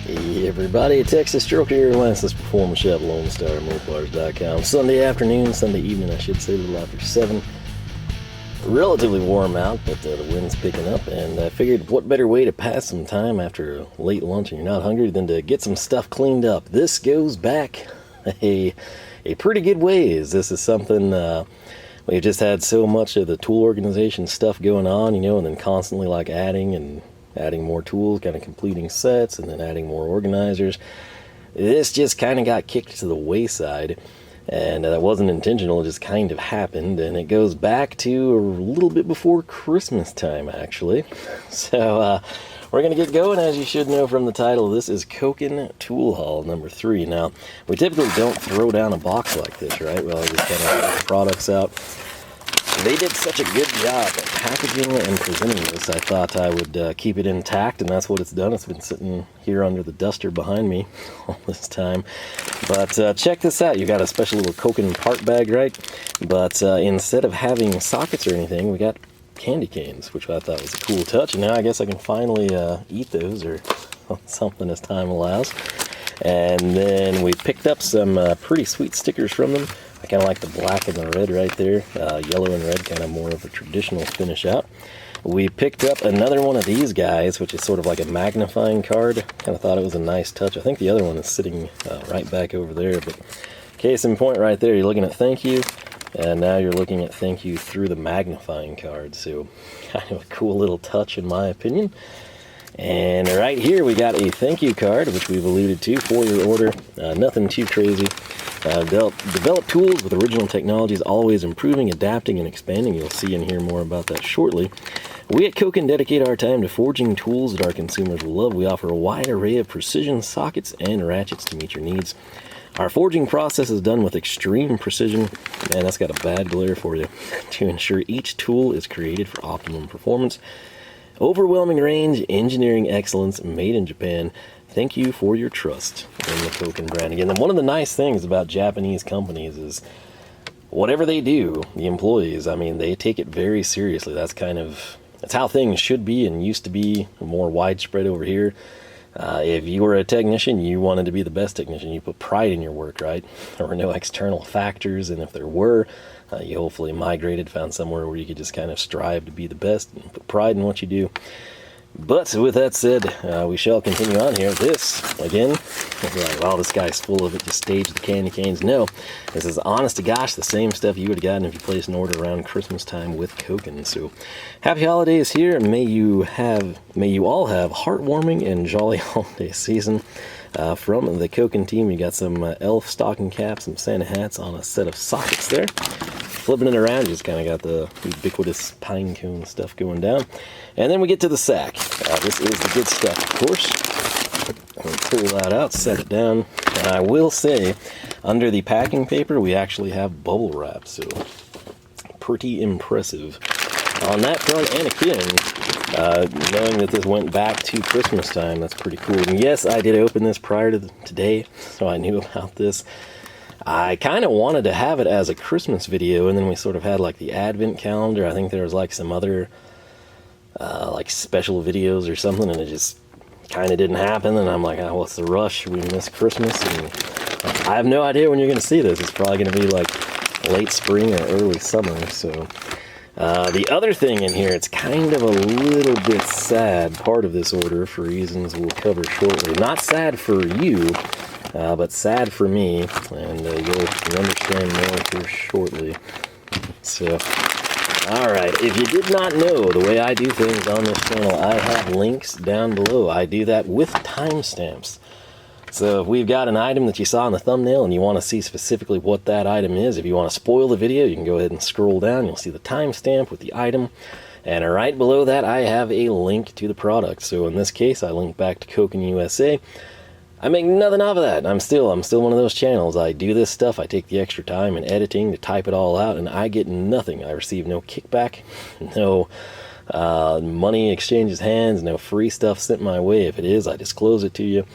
Hey everybody, Texas Stroker here, Lanceless Performance Shop, Lone Star, Mopars.com. Sunday afternoon, Sunday evening I should say, a little after 7. Relatively warm out, but the wind's picking up, and I figured what better way to pass some time after a late lunch and you're not hungry than to get some stuff cleaned up. This goes back a pretty good ways. This is something, we've just had so much of the tool organization stuff going on, you know, and then constantly like adding more tools, kind of completing sets, and then adding more organizers. This just kind of got kicked to the wayside, and that wasn't intentional, it just kind of happened, and it goes back to a little bit before Christmas time, actually. So, we're going to get going. As you should know from the title, this is Koken Tool Haul number 3. Now, we typically don't throw down a box like this, right? Well, I just kind of get the products out. They did such a good job at packaging and presenting this, I thought I would keep it intact, and that's what it's done. It's been sitting here under the duster behind me all this time. But check this out. You got a special little Koken part bag, right? But instead of having sockets or anything, we got candy canes, which I thought was a cool touch. And now I guess I can finally eat those, or something as time allows. And then we picked up some pretty sweet stickers from them. I kind of like the black and the red right there. Yellow and red, kind of more of a traditional finish out. We picked up another one of these guys, which is sort of like a magnifying card. Kind of thought it was a nice touch. I think the other one is sitting right back over there. But case in point right there, you're looking at thank you. And now you're looking at thank you through the magnifying card. So kind of a cool little touch in my opinion. And right here we got a thank you card, which we've alluded to for your order. Nothing too crazy. Develop tools with original technologies, always improving, adapting, and expanding. You'll see and hear more about that shortly. We at Koken dedicate our time to forging tools that our consumers will love. We offer a wide array of precision sockets and ratchets to meet your needs. Our forging process is done with extreme precision, man, that's got a bad glare for you, to ensure each tool is created for optimum performance. Overwhelming range, engineering excellence, made in Japan. Thank you for your trust in the Koken brand. Again, one of the nice things about Japanese companies is whatever they do, the employees, I mean, they take it very seriously. That's how things should be and used to be more widespread over here. If you were a technician, you wanted to be the best technician. You put pride in your work, right? There were no external factors, and if there were, you hopefully migrated, found somewhere where you could just kind of strive to be the best and put pride in what you do. But with that said, we shall continue on here. This, again, you're like, wow, this guy's full of it, just staged the candy canes. No, this is honest to gosh the same stuff you would have gotten if you placed an order around Christmas time with Koken. So happy holidays here. May you all have heartwarming and jolly holiday season. From the Koken team, you got some elf stocking caps, some Santa hats on a set of sockets there. Flipping it around, you just kind of got the ubiquitous pine cone stuff going down. And then we get to the sack. This is the good stuff, of course. We'll pull that out, set it down. And I will say, under the packing paper, we actually have bubble wrap, so pretty impressive on that front. And again, knowing that this went back to Christmas time, that's pretty cool. And yes, I did open this prior to today, so I knew about this. I kind of wanted to have it as a Christmas video, and then we sort of had like the advent calendar. I think there was like some other like special videos or something, and it just kind of didn't happen. And I'm like, oh, what's the rush? We miss Christmas, and I have no idea when you're going to see this. It's probably going to be like late spring or early summer. So the other thing in here, it's kind of a little bit sad, part of this order, for reasons we'll cover shortly. Not sad for you, but sad for me, and you'll understand more here shortly. So, alright, if you did not know the way I do things on this channel, I have links down below. I do that with timestamps. So if we've got an item that you saw in the thumbnail and you want to see specifically what that item is, if you want to spoil the video, you can go ahead and scroll down. You'll see the timestamp with the item. And right below that, I have a link to the product. So in this case, I link back to Koken USA. I make nothing of that. I'm still one of those channels. I do this stuff. I take the extra time in editing to type it all out, and I get nothing. I receive no kickback, no money exchanges hands, no free stuff sent my way. If it is, I disclose it to you.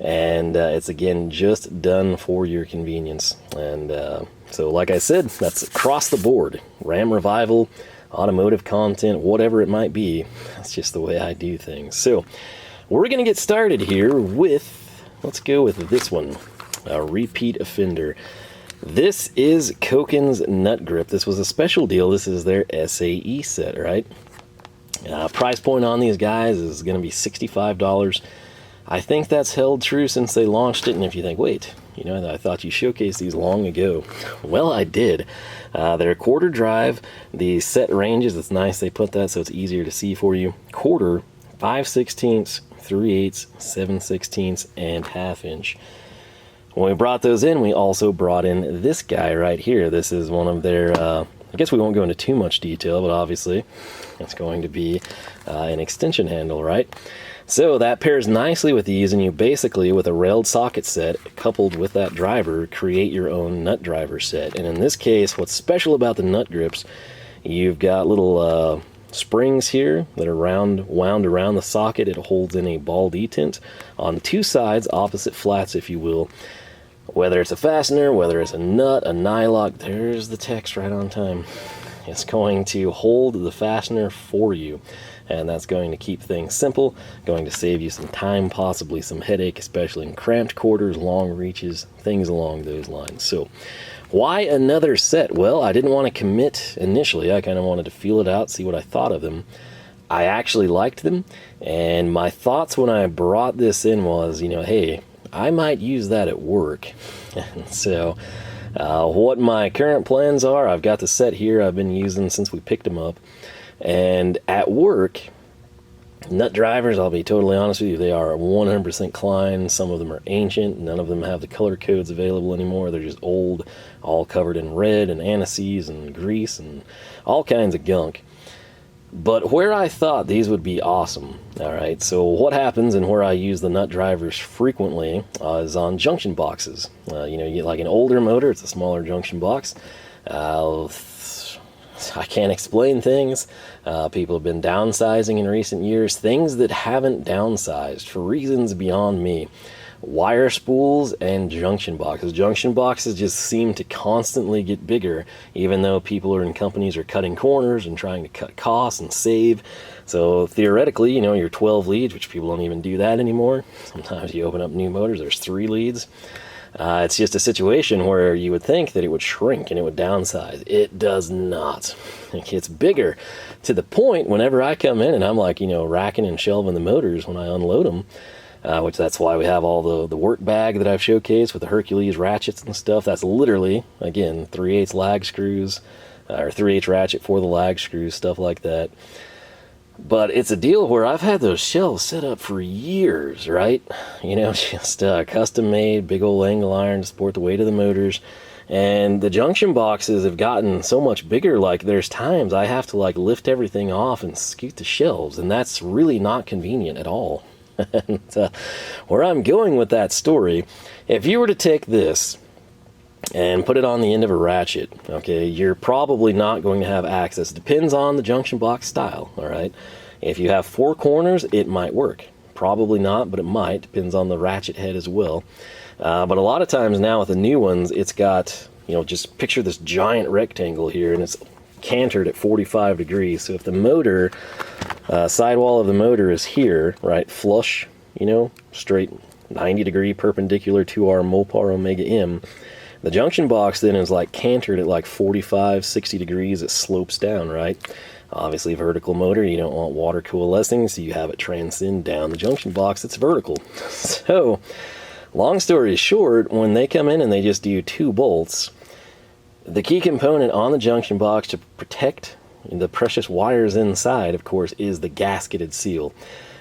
And it's, again, just done for your convenience. And so, like I said, that's across the board. Ram revival, automotive content, whatever it might be. That's just the way I do things. So, we're going to get started here with, let's go with this one, a repeat offender. This is Koken's Nut Grip. This was a special deal. This is their SAE set, right? Price point on these guys is going to be $65. I think that's held true since they launched it. And if you think, wait, you know, I thought you showcased these long ago. Well, I did. They're quarter drive. The set ranges, it's nice they put that so it's easier to see for you. Quarter, 5/16, 3/8, 7/16, and ½ inch. When we brought those in, we also brought in this guy right here. This is one of their, I guess we won't go into too much detail, but obviously it's going to be an extension handle, right? So that pairs nicely with these, and you basically, with a railed socket set coupled with that driver, create your own nut driver set. And in this case, what's special about the nut grips, you've got little springs here that are wound around the socket. It holds in a ball detent on two sides, opposite flats, if you will. Whether it's a fastener, whether it's a nut, a nylock, there's the text right on time. It's going to hold the fastener for you, and that's going to keep things simple, going to save you some time, possibly some headache, especially in cramped quarters, long reaches, things along those lines. So why another set? Well, I didn't want to commit initially. I kind of wanted to feel it out, see what I thought of them. I actually liked them, and my thoughts when I brought this in was, you know, hey, I might use that at work. And so what my current plans are, I've got the set here I've been using since we picked them up. And at work, nut drivers, I'll be totally honest with you, they are 100% Klein. Some of them are ancient. None of them have the color codes available anymore. They're just old, all covered in red and anise and grease and all kinds of gunk. But where I thought these would be awesome, all right, so what happens and where I use the nut drivers frequently is on junction boxes. You know, you get like an older motor, it's a smaller junction box. I can't explain things. People have been downsizing in recent years, things that haven't downsized for reasons beyond me. Wire spools and junction boxes. Junction boxes just seem to constantly get bigger, even though people and companies are cutting corners and trying to cut costs and save. So theoretically, you know, your 12 leads, which people don't even do that anymore. Sometimes you open up new motors, there's 3 leads. It's just a situation where you would think that it would shrink and it would downsize. It does not. It gets bigger to the point whenever I come in and I'm like, you know, racking and shelving the motors when I unload them. Which that's why we have all the work bag that I've showcased with the Hercules ratchets and stuff. That's literally, again, 3/8 lag screws, or 3/8 ratchet for the lag screws, stuff like that. But it's a deal where I've had those shelves set up for years, right? You know, just custom made, big old angle iron to support the weight of the motors. And the junction boxes have gotten so much bigger, like there's times I have to like lift everything off and scoot the shelves, and that's really not convenient at all. And where I'm going with that story, if you were to take this and put it on the end of a ratchet, okay, you're probably not going to have access. Depends on the junction box style, all right? If you have 4 corners, it might work. Probably not, but it might. Depends on the ratchet head as well. But a lot of times now with the new ones, it's got, you know, just picture this giant rectangle here, and it's cantered at 45 degrees. So if the motor, sidewall of the motor is here, right, flush, you know, straight 90-degree perpendicular to our Mopar Omega M, the junction box then is like cantered at like 45, 60 degrees. It slopes down, right? Obviously vertical motor, you don't want water coalescing, so you have it transcend down the junction box. It's vertical. So long story short, when they come in and they just do 2 bolts, the key component on the junction box to protect the precious wires inside, of course, is the gasketed seal.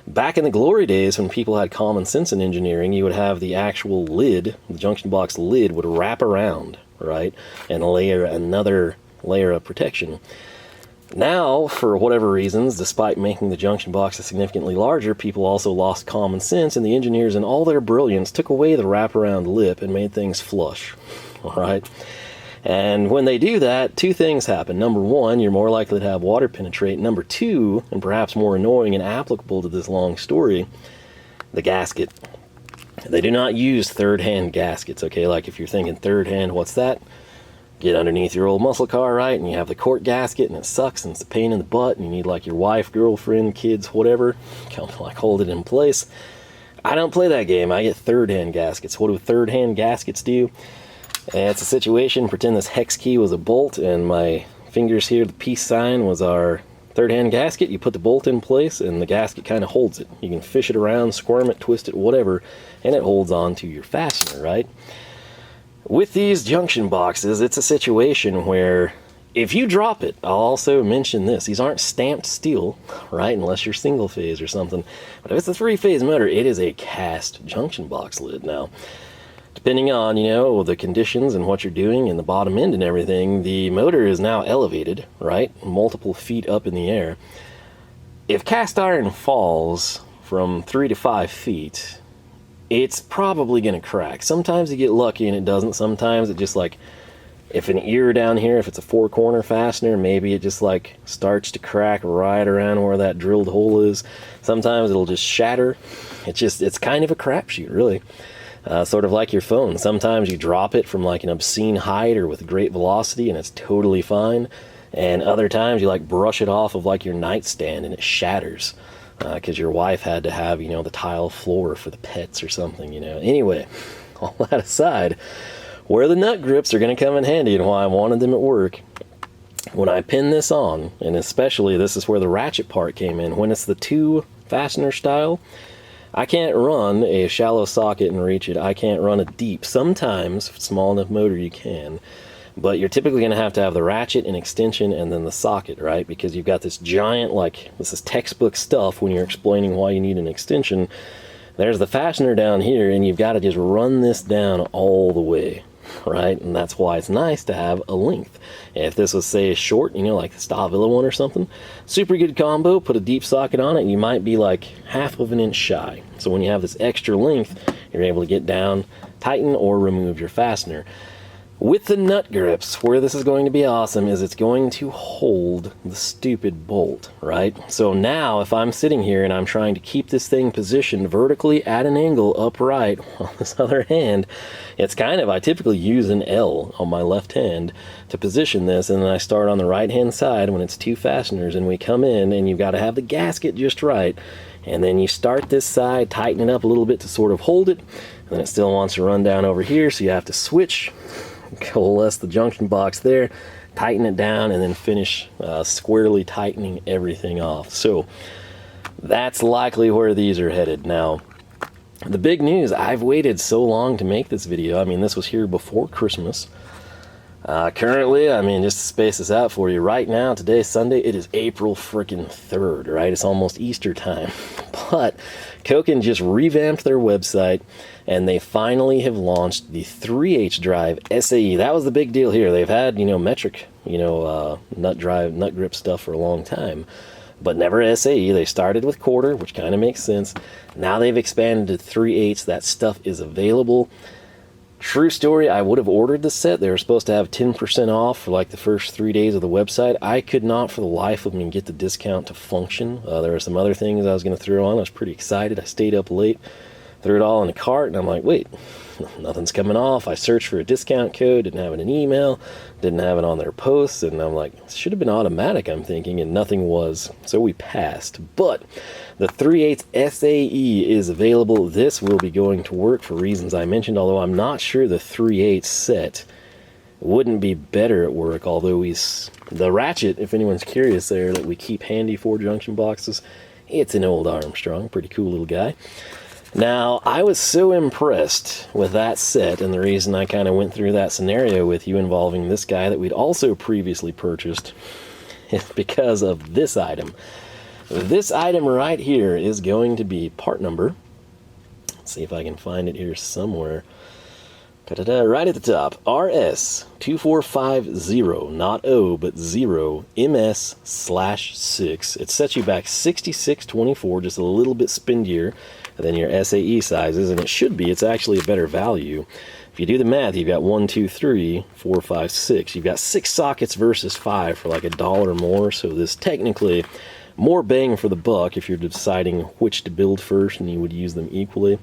Back in the glory days when people had common sense in engineering, you would have the actual lid, the junction box lid would wrap around, right, and layer another layer of protection. Now, for whatever reasons, despite making the junction boxes significantly larger, people also lost common sense, and the engineers in all their brilliance took away the wraparound lip and made things flush, all right? And when they do that, 2 things happen. Number 1, you're more likely to have water penetrate. Number 2, and perhaps more annoying and applicable to this long story, the gasket. They do not use third-hand gaskets, okay? Like if you're thinking third-hand, what's that? get underneath your old muscle car, right, and you have the cork gasket, and it sucks, and it's a pain in the butt, and you need like your wife, girlfriend, kids, whatever, come to like hold it in place. I don't play that game. I get third-hand gaskets. What do third-hand gaskets do? It's a situation, pretend this hex key was a bolt, and my fingers here, the peace sign, was our third-hand gasket. You put the bolt in place, and the gasket kind of holds it. You can fish it around, squirm it, twist it, whatever, and it holds on to your fastener, right? With these junction boxes, it's a situation where if you drop it, I'll also mention this, these aren't stamped steel, right, unless you're single phase or something. But if it's a three-phase motor, it is a cast junction box lid. Now, depending on, you know, the conditions and what you're doing and the bottom end and everything, the motor is now elevated, right, multiple feet up in the air. If cast iron falls from 3 to 5 feet, it's probably going to crack. Sometimes you get lucky and it doesn't. Sometimes it just like, if an ear down here, if it's a 4-corner fastener, maybe it just like starts to crack right around where that drilled hole is. Sometimes it'll just shatter. It's kind of a crapshoot, really. Sort of like your phone. Sometimes you drop it from like an obscene height or with great velocity and it's totally fine. And other times you like brush it off of like your nightstand and it shatters. Because your wife had to have, you know, the tile floor for the pets or something, you know. Anyway, all that aside, where the nut grips are going to come in handy and why I wanted them at work, when I pin this on, and especially this is where the ratchet part came in, when it's the 2 fastener style, I can't run a shallow socket and reach it. I can't run a deep. Sometimes, small enough motor, you can. But you're typically going to have the ratchet, an extension, and then the socket, right? Because you've got this giant, like, this is textbook stuff when you're explaining why you need an extension. There's the fastener down here, and you've got to just run this down all the way, right? And that's why it's nice to have a length. If this was, say, short, you know, like the Stavilla one or something, super good combo, put a deep socket on it, and you might be like half of an inch shy. So when you have this extra length, you're able to get down, tighten, or remove your fastener. With the nut grips, where this is going to be awesome is it's going to hold the stupid bolt, right? So now if I'm sitting here and I'm trying to keep this thing positioned vertically at an angle upright on this other hand, it's kind of, I typically use an L on my left hand to position this, and then I start on the right hand side when it's 2 fasteners and we come in, and you've got to have the gasket just right, and then you start this side, tighten it up a little bit to sort of hold it, and it still wants to run down over here, so you have to switch, coalesce the junction box there, tighten it down, and then finish squarely tightening everything off. So that's likely where these are headed. Now, the big news, I've waited so long to make this video. I mean, this was here before Christmas. Currently, I mean, just to space this out for you, right now, today's Sunday, it is April freaking 3rd, right? It's almost Easter time. But Koken just revamped their website, and they finally have launched the 3/8 drive SAE. That was the big deal here. They've had, you know, metric, you know, nut grip stuff for a long time, but never SAE. They started with quarter, which kind of makes sense. Now they've expanded to 3/8. That stuff is available. True story, I would have ordered the set. They were supposed to have 10% off for like the first 3 days of the website. I could not for the life of me get the discount to function. There were some other things I was going to throw on. I was pretty excited. I stayed up late, threw it all in a cart, and I'm like, wait, nothing's coming off. I searched for a discount code, didn't have it in an email, didn't have it on their posts, and I'm like, it should have been automatic, I'm thinking, and nothing was. So we passed. But the 3/8 SAE is available. This will be going to work for reasons I mentioned, although I'm not sure the 3/8 set wouldn't be better at work, although the Ratchet, if anyone's curious there, that we keep handy for junction boxes, it's an old Armstrong, pretty cool little guy. Now, I was so impressed with that set, and the reason I kind of went through that scenario with you involving this guy that we'd also previously purchased is because of this item. This item right here is going to be part number. Let's see if I can find it here somewhere. Right at the top, RS2450, not O, but 0, MS/6. It sets you back 66.24, just a little bit spendier than your SAE sizes, and it should be. It's actually a better value. If you do the math, you've got 1, 2, 3, 4, 5, 6. You've got 6 sockets versus 5 for like $1 more, so this technically more bang for the buck if you're deciding which to build first and you would use them equally.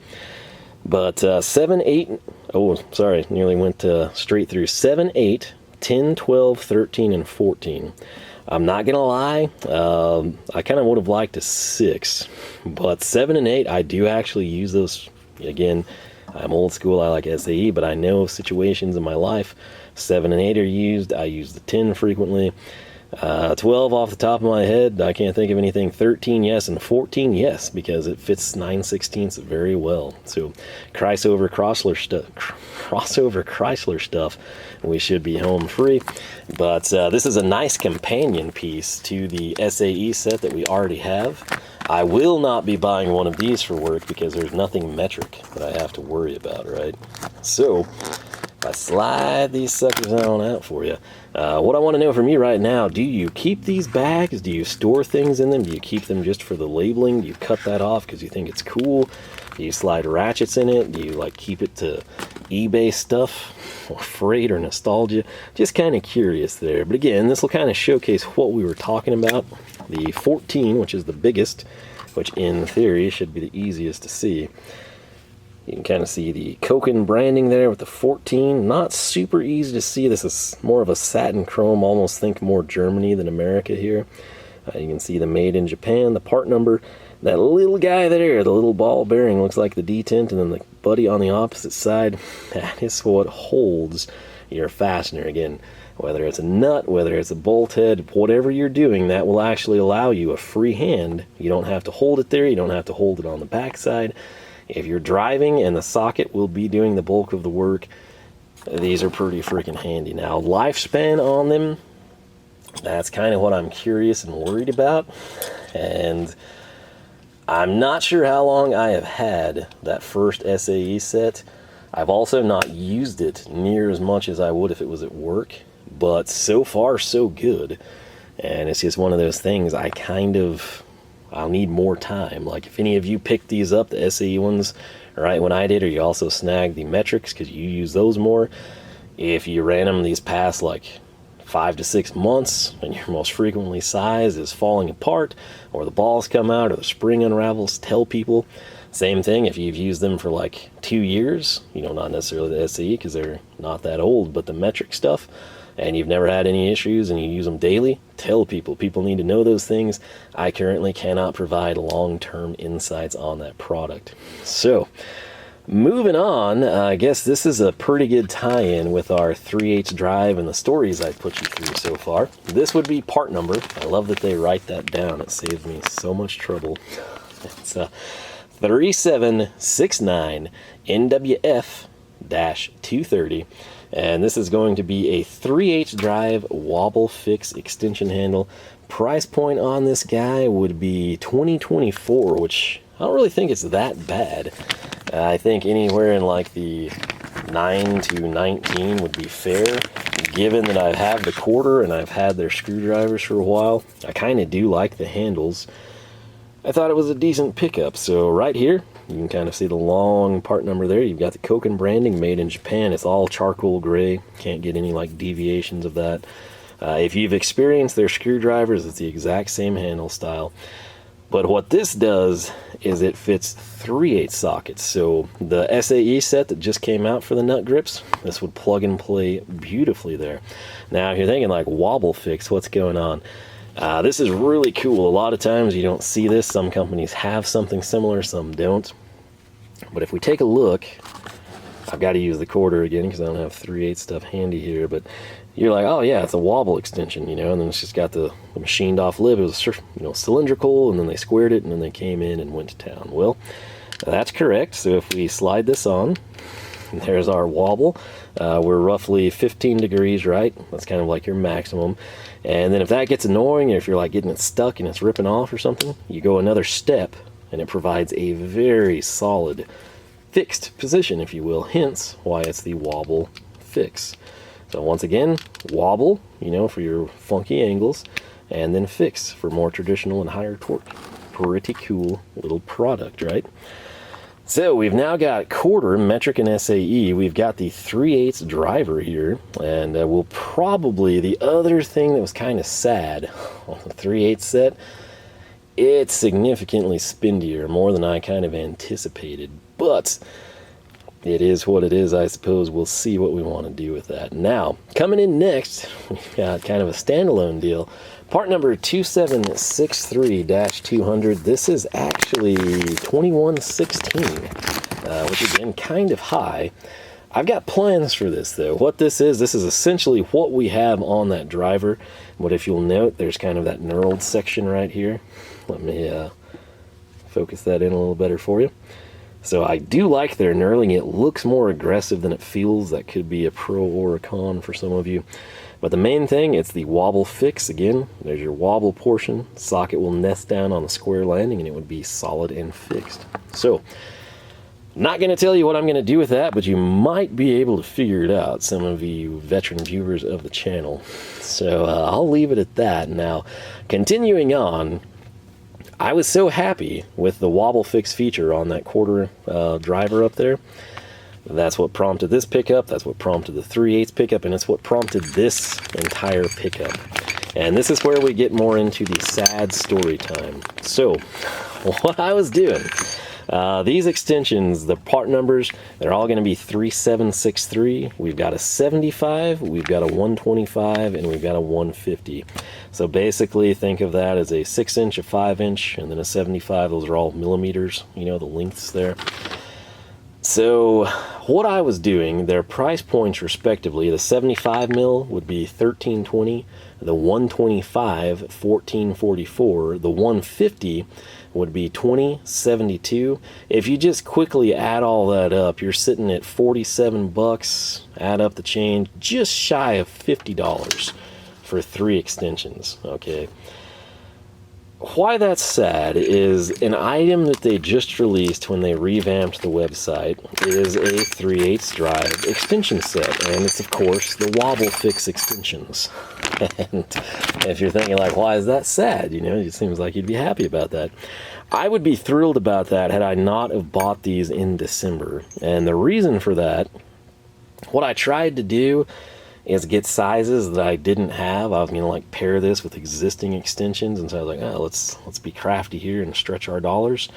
But 7, 8, oh, sorry, nearly went straight through. 7, 8, 10, 12, 13, and 14. I'm not gonna lie, I kind of would have liked a 6, but 7 and 8, I do actually use those. Again, I'm old school, I like SAE, but I know situations in my life, 7 and 8 are used. I use the 10 frequently. 12 off the top of my head, I can't think of anything. 13, yes, and 14, yes, because it fits 9/16 very well. So crossover Chrysler stuff, we should be home free. But this is a nice companion piece to the SAE set that we already have. I will not be buying one of these for work because there's nothing metric that I have to worry about, right? So if I slide these suckers on out for you, what I want to know from you right now, do you keep these bags? Do you store things in them? Do you keep them just for the labeling? Do you cut that off because you think it's cool? Do you slide ratchets in it? Do you like keep it to eBay stuff or freight or nostalgia? Just kind of curious there. But again, this will kind of showcase what we were talking about. The 14, which is the biggest, which in theory should be the easiest to see. You can kind of see the Koken branding there with the 14. Not super easy to see. This is more of a satin chrome, almost think more Germany than America here. You can see the made in Japan, the part number. That little guy there, the little ball bearing, looks like the detent, and then the buddy on the opposite side, that is what holds your fastener. Again, whether it's a nut, whether it's a bolt head, whatever you're doing, that will actually allow you a free hand. You don't have to hold it there, you don't have to hold it on the backside. If you're driving and the socket will be doing the bulk of the work, these are pretty freaking handy. Now, lifespan on them, that's kind of what I'm curious and worried about. And I'm not sure how long I have had that first SAE set. I've also not used it near as much as I would if it was at work, but so far so good. And it's just one of those things I'll need more time. Like if any of you picked these up, the SAE ones, right when I did, or you also snagged the metrics because you use those more, if you ran them these past like 5 to 6 months and your most frequently size is falling apart, or the balls come out, or the spring unravels, tell people. Same thing if you've used them for like 2 years, not necessarily the SAE because they're not that old, but the metric stuff, and you've never had any issues and you use them daily, tell people. People need to know those things. I currently cannot provide long-term insights on that product. So, moving on, I guess this is a pretty good tie-in with our 3/8 drive and the stories I put you through so far. This would be part number. I love that they write that down. It saves me so much trouble. It's 3769 NWF-230. And this is going to be a 3/8 drive Wobble Fix extension handle. Price point on this guy would be $20.24, which I don't really think it's that bad. I think anywhere in like the 9 to 19 would be fair, given that I have the quarter and I've had their screwdrivers for a while. I kind of do like the handles. I thought it was a decent pickup. So right here, you can kind of see the long part number there. You've got the Koken branding, made in Japan. It's all charcoal gray. Can't get any like deviations of that. If you've experienced their screwdrivers, it's the exact same handle style. But what this does is it fits 3/8 sockets. So the SAE set that just came out for the nut grips, this would plug and play beautifully there. Now, if you're thinking like Wobble Fix, what's going on? This is really cool. A lot of times you don't see this. Some companies have something similar, some don't. But if we take a look, I've got to use the quarter again because I don't have 3/8 stuff handy here, but you're like, oh yeah, it's a wobble extension, and then it's just got the machined off lip. It was, cylindrical, and then they squared it, and then they came in and went to town. Well, that's correct. So if we slide this on, there's our wobble. We're roughly 15 degrees, right? That's kind of like your maximum. And then if that gets annoying, or if you're like getting it stuck and it's ripping off or something, you go another step, and it provides a very solid fixed position, if you will, hence why it's the Wobble Fix. So once again, wobble, for your funky angles, and then fix for more traditional and higher torque. Pretty cool little product, right? So we've now got quarter, metric, and SAE. We've got the 3/8 driver here, and we'll probably, the other thing that was kind of sad on the 3/8 set, it's significantly spendier, more than I kind of anticipated. But it is what it is, I suppose. We'll see what we want to do with that. Now, coming in next, we've got kind of a standalone deal. Part number 2763-200. This is actually 2116, which again, kind of high. I've got plans for this though. What this is essentially what we have on that driver. But if you'll note, there's kind of that knurled section right here. Let me focus that in a little better for you. So I do like their knurling. It looks more aggressive than it feels. That could be a pro or a con for some of you. But the main thing, it's the wobble fix. Again, there's your wobble portion. Socket will nest down on the square landing and it would be solid and fixed. So, not going to tell you what I'm going to do with that, but you might be able to figure it out, some of you veteran viewers of the channel. So I'll leave it at that. Now, continuing on, I was so happy with the wobble fix feature on that quarter driver up there. That's what prompted this pickup, that's what prompted the 3/8 pickup, and it's what prompted this entire pickup. And this is where we get more into the sad story time. So, what I was doing, these extensions, the part numbers, they're all going to be 3763. We've got a 75, we've got a 125, and we've got a 150. So basically, think of that as a 6-inch, a 5-inch, and then a 75. Those are all millimeters, you know, the lengths there. So what I was doing, their price points respectively, the 75 mil would be $13.20, the 125 $14.44, the 150 would be $20.72. If you just quickly add all that up, you're sitting at 47 bucks. Add up the change, just shy of $50 for 3 extensions. Okay. Why that's sad is an item that they just released when they revamped the website is a 3/8 drive extension set, and it's of course the Wobble Fix extensions. And if you're thinking like, why is that sad? You know, it seems like you'd be happy about that. I would be thrilled about that had I not have bought these in December. And the reason for that, what I tried to do is get sizes that I didn't have. I was going to like pair this with existing extensions, and so I was like, oh, let's be crafty here and stretch our dollars.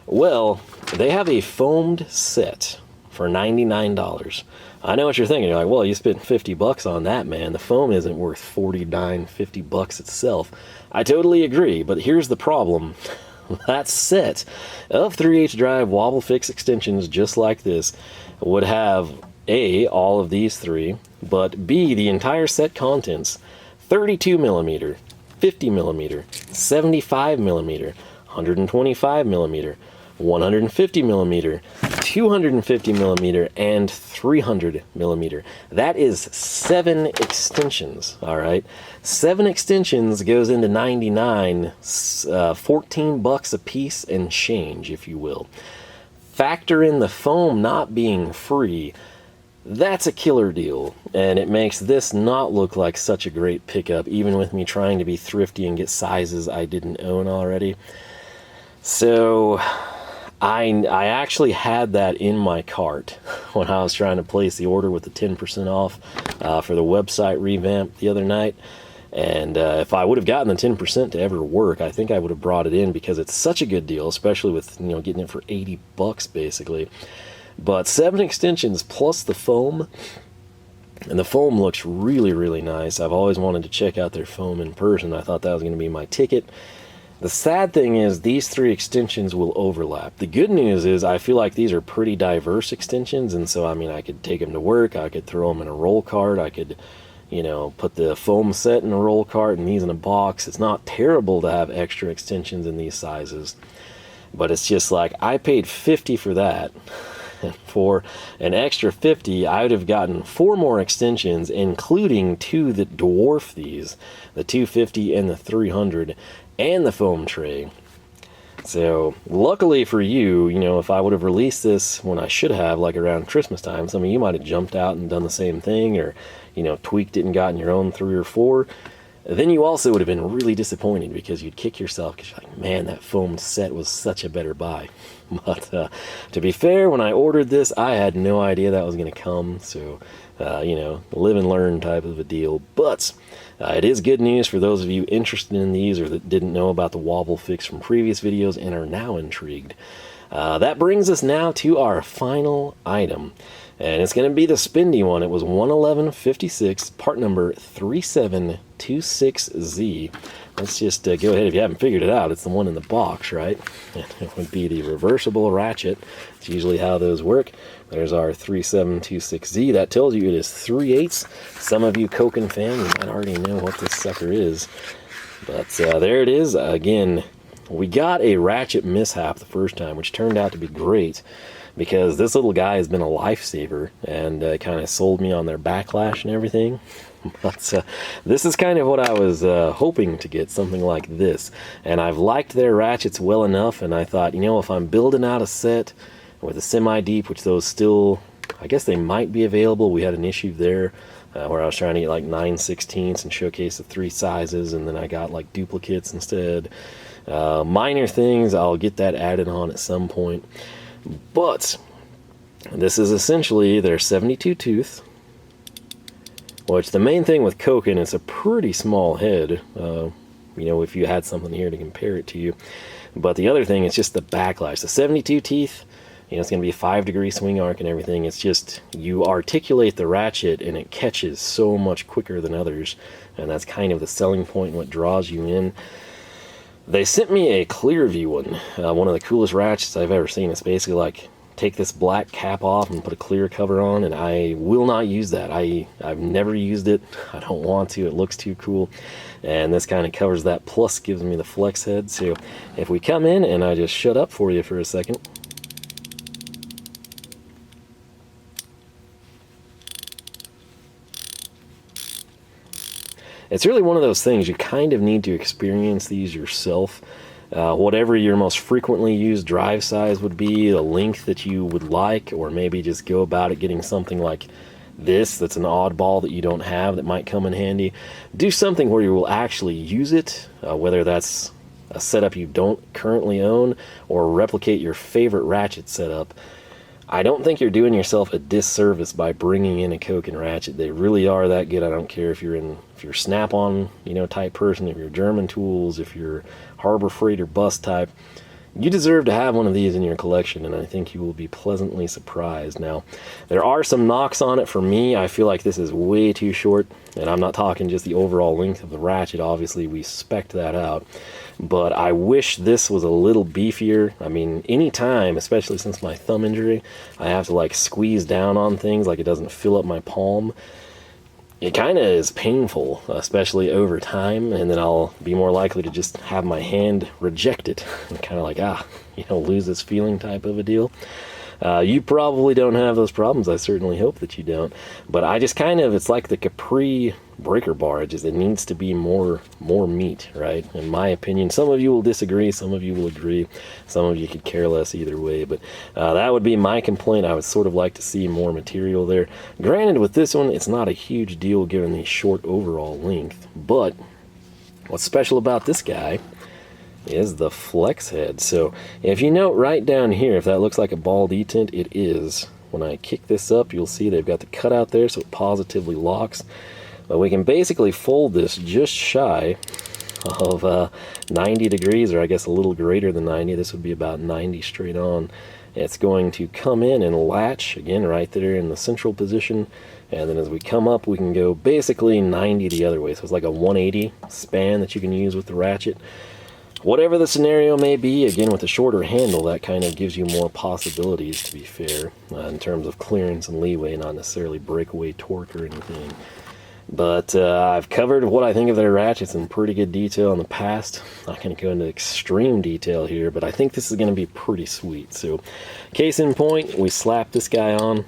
Well, they have a foamed set for $99. I know what you're thinking. You're like, well, you spent 50 bucks on that, man. The foam isn't worth 49, 50 bucks itself. I totally agree, but here's the problem. That set of 3/8 drive Wobble Fix extensions just like this would have A, all of these 3, but B, the entire set contents: 32 millimeter, 50 millimeter, 75 millimeter, 125 millimeter, 150 millimeter, 250 millimeter, and 300 millimeter. That is 7 extensions, all right? 7 extensions goes into 99, 14 bucks a piece and change, if you will. Factor in the foam not being free. That's a killer deal, and it makes this not look like such a great pickup, even with me trying to be thrifty and get sizes I didn't own already. So I actually had that in my cart when I was trying to place the order with the 10% off for the website revamp the other night. And if I would have gotten the 10% to ever work, I think I would have brought it in because it's such a good deal, especially with, you know, getting it for 80 bucks basically. But 7 extensions plus the foam, and the foam looks really, really nice. I've always wanted to check out their foam in person. I thought that was going to be my ticket. The sad thing is these 3 extensions will overlap. The good news is I feel like these are pretty diverse extensions, and so I mean I could take them to work, I could throw them in a roll cart, I could, you know, put the foam set in a roll cart and these in a box. It's not terrible to have extra extensions in these sizes, but it's just like I paid $50 for that. And for an extra $50, I would have gotten 4 more extensions, including 2 that dwarf these, the 250 and the 300, and the foam tray. So luckily for you, you know, if I would have released this when I should have, like around Christmas time, some of you might have jumped out and done the same thing, or, you know, tweaked it and gotten your own 3 or 4. then you also would have been really disappointed because you'd kick yourself because you're like, man, that foam set was such a better buy. But to be fair, when I ordered this, I had no idea that was going to come. So, you know, live and learn type of a deal. But it is good news for those of you interested in these or that didn't know about the Wobble Fix from previous videos and are now intrigued. That brings us now to our final item. And it's going to be the Spendy one. It was 11156, part number 3726Z. Let's just go ahead, if you haven't figured it out, it's the one in the box, right? And it would be the reversible ratchet. It's usually how those work. There's our 3726Z. That tells you it is 3/8. Some of you Koken fans might already know what this sucker is. But there it is. Again, we got a ratchet mishap the first time, which turned out to be great, because this little guy has been a lifesaver and kind of sold me on their backlash and everything. But this is kind of what I was hoping to get, something like this. And I've liked their ratchets well enough, and I thought, you know, if I'm building out a set with a semi-deep, which those still, I guess they might be available. We had an issue there where I was trying to get like 9/16 and showcase the 3 sizes, and then I got like duplicates instead. Minor things, I'll get that added on at some point. But this is essentially their 72 tooth, which the main thing with Koken, it's a pretty small head, you know, if you had something here to compare it to you. But the other thing is just the backlash. The 72 teeth, you know, it's going to be a 5-degree swing arc and everything. It's just, you articulate the ratchet and it catches so much quicker than others. And that's kind of the selling point and what draws you in. They sent me a clear view one. One of the coolest ratchets I've ever seen. It's basically like, take this black cap off and put a clear cover on, and I will not use that. I've never used it. I don't want to. It looks too cool. And this kind of covers that, plus gives me the flex head. So if we come in and I just shut up for you for a second. It's really one of those things, you kind of need to experience these yourself. Whatever your most frequently used drive size would be, the length that you would like, or maybe just go about it getting something like this that's an oddball that you don't have that might come in handy. Do something where you will actually use it, whether that's a setup you don't currently own or replicate your favorite ratchet setup. I don't think you're doing yourself a disservice by bringing in a Koken ratchet. They really are that good. I don't care if you're Snap-on, you know, type person, if you're German tools, if you're Harbor Freight or bus type. You deserve to have one of these in your collection, and I think you will be pleasantly surprised. Now, there are some knocks on it for me. I feel like this is way too short, and I'm not talking just the overall length of the ratchet. Obviously, we spec'd that out. But I wish this was a little beefier. I mean, anytime, especially since my thumb injury, I have to like squeeze down on things like it doesn't fill up my palm. It kind of is painful, especially over time, and then I'll be more likely to just have my hand reject it and kind of like, you know, lose this feeling type of a deal. You probably don't have those problems. I certainly hope that you don't. But I just kind of, it's like the Capri breaker bar. It needs to be more meat, right? In my opinion. Some of you will disagree. Some of you will agree. Some of you could care less either way. But that would be my complaint. I would sort of like to see more material there. Granted, with this one, it's not a huge deal given the short overall length. But what's special about this guy is the flex head. So if you note right down here, if that looks like a ball detent, it is. When I kick this up, you'll see they've got the cutout there, so it positively locks. But we can basically fold this just shy of 90 degrees, or I guess a little greater than 90. This would be about 90 straight on. It's going to come in and latch, again, right there in the central position. And then as we come up, we can go basically 90 the other way. So it's like a 180 span that you can use with the ratchet. Whatever the scenario may be, again, with a shorter handle, that kind of gives you more possibilities, to be fair, in terms of clearance and leeway, not necessarily breakaway torque or anything. But I've covered what I think of their ratchets in pretty good detail in the past. I'm not going to go into extreme detail here, but I think this is going to be pretty sweet. So, case in point, we slap this guy on,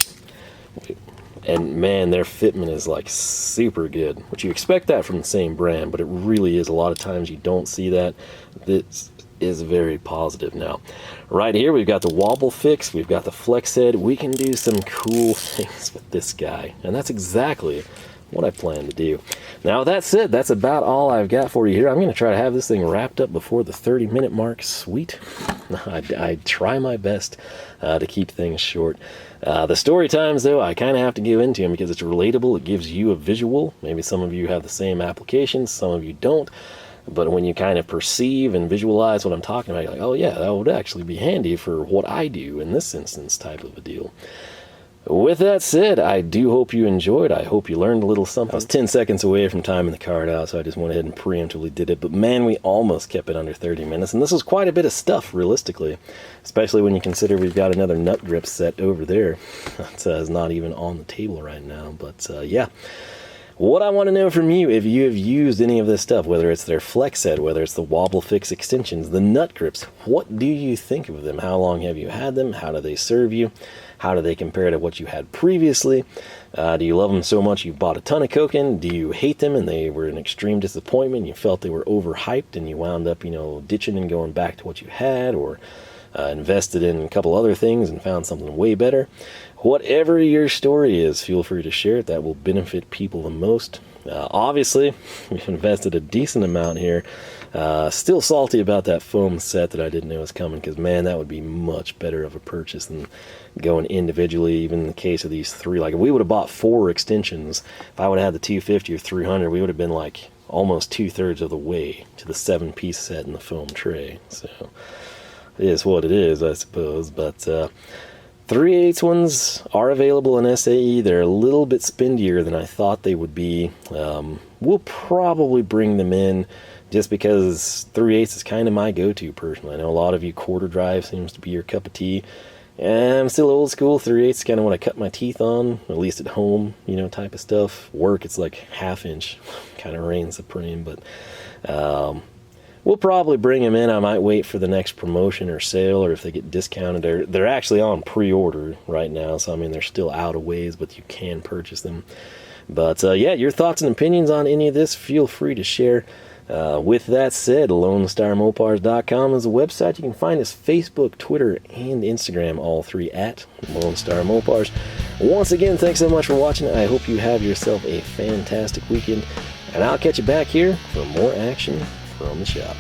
and man, their fitment is like super good, which you expect that from the same brand, but it really is. A lot of times you don't see that. This is very positive. Now, right here we've got the Wobble Fix, we've got the flex head. We can do some cool things with this guy, and that's exactly what I plan to do. Now, with that said, that's about all I've got for you here. I'm going to try to have this thing wrapped up before the 30-minute mark. Sweet. I try my best to keep things short. The story times, though, I kind of have to give into them because it's relatable. It gives you a visual. Maybe some of you have the same applications, some of you don't. But when you kind of perceive and visualize what I'm talking about, you're like, oh yeah, that would actually be handy for what I do in this instance type of a deal. With that said, I do hope you enjoyed. I hope you learned a little something. I was 10 seconds away from timing the card out, so I just went ahead and preemptively did it. But man, we almost kept it under 30 minutes. And this is quite a bit of stuff, realistically. Especially when you consider we've got another nut grip set over there. That is not even on the table right now. But yeah. What I want to know from you, if you have used any of this stuff, whether it's their flex set, whether it's the Wobble Fix extensions, the nut grips, what do you think of them? How long have you had them? How do they serve you? How do they compare to what you had previously? Do you love them so much you bought a ton of Koken? Do you hate them and they were an extreme disappointment? You felt they were overhyped and you wound up, ditching and going back to what you had, or invested in a couple other things and found something way better? Whatever your story is, feel free to share it. That will benefit people the most. Obviously, we've invested a decent amount here. Still salty about that foam set that I didn't know was coming, because man, that would be much better of a purchase than going individually. Even in the case of these three, like if we would have bought 4 extensions, if I would have had the 250 or 300, we would have been like almost 2/3 of the way to the 7-piece set in the foam tray. So it is what it is, I suppose. But 3/8 ones are available in SAE. They're a little bit spendier than I thought they would be. We'll probably bring them in just because 3/8 is kind of my go-to personally. I know a lot of you quarter drive seems to be your cup of tea. And I'm still old school. 3/8 is kind of what I cut my teeth on, at least at home, type of stuff. Work, it's like 1/2 inch, kind of reigns supreme. But we'll probably bring them in. I might wait for the next promotion or sale, or if they get discounted. They're actually on pre-order right now, so I mean they're still out of ways, but you can purchase them. But yeah, your thoughts and opinions on any of this, feel free to share. With that said, LoneStarMopars.com is a website. You can find us Facebook, Twitter, and Instagram, all 3 at Lone Star Mopars. Once again, thanks so much for watching. I hope you have yourself a fantastic weekend, and I'll catch you back here for more action from the shop.